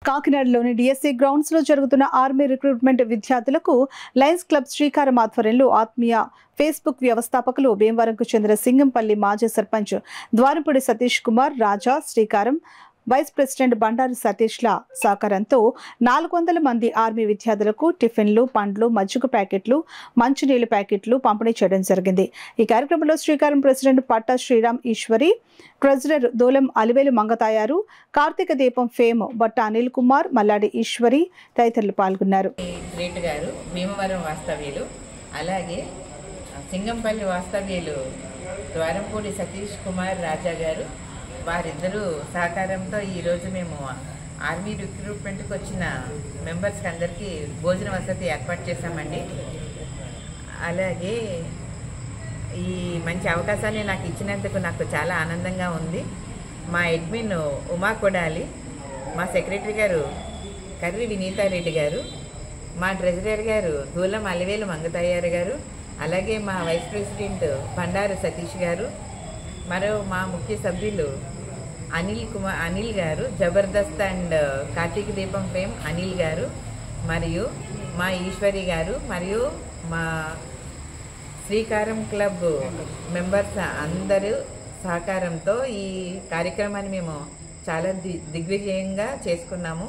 కాకినాడలోని DSC grounds లో జరుగుతున్న army recruitment విద్యార్థులకు లయన్స్ క్లబ్ శ్రీకారం ఆధ్వర్యంలో ఆత్మీయ ఫేస్బుక్ వ్యవస్థాపకులు భీమవరంకు చెందిన సింగంపల్లి మాజీ సర్పంచ్ ద్వారంపూడి సతీష్ కుమార్ రాజా శ్రీకారం వైస్ ప్రెసిడెంట్ బండారు సతీష్ల సహకారంతో 400 మంది ఆర్మీ విద్యార్థులకు టిఫిన్లు, పండ్లు, మజ్జిగ ప్యాకెట్లు, మంచినీళ్ల ప్యాకెట్లు పంపిణీ చేయడం జరిగింది. ఈ కార్యక్రమంలో శ్రీకారం ప్రెసిడెంట్ పట్టా శ్రీరామ్ ఈశ్వరి, ట్రెజరర్ దూలం అలివేలు మంగతాయారు, కార్తీక దీపం ఫేమ్ బట్ట అనిల్ కుమార్, మల్లాడి ఈశ్వరి తదితరులు పాల్గొన్నారు. భీమవరం వాస్తవ్యులు, అలాగే సింగంపల్లి వాస్తవ్యులు ద్వారంపూడి సతీష్ కుమార్ రాజా గారు, వారిద్దరూ సహకారంతో ఈరోజు మేము ఆర్మీ రిక్రూట్మెంట్కి వచ్చిన మెంబర్స్కి అందరికీ భోజన వసతి ఏర్పాటు చేశామండి. అలాగే ఈ మంచి అవకాశాన్ని నాకు ఇచ్చినందుకు నాకు చాలా ఆనందంగా ఉంది. మా అడ్మిన్ ఉమా కొడాలి, మా సెక్రటరీ గారు కర్రి వినీతారెడ్డి గారు, మా ట్రెజరర్ గారు దూలం అలివేలు మంగతయ్యారు గారు, అలాగే మా వైస్ ప్రెసిడెంట్ బండారు సతీష్ గారు, మరో మా ముఖ్య సభ్యులు అనిల్ గారు, జబర్దస్త్ అండ్ కార్తీక దీపం ఫేమ్ అనిల్ గారు, మరియు మా ఈశ్వరి గారు, మరియు మా శ్రీకారం క్లబ్ మెంబర్స్ అందరూ సహకారంతో ఈ కార్యక్రమాన్ని మేము చాలా దిగ్విజయంగా చేసుకున్నాము.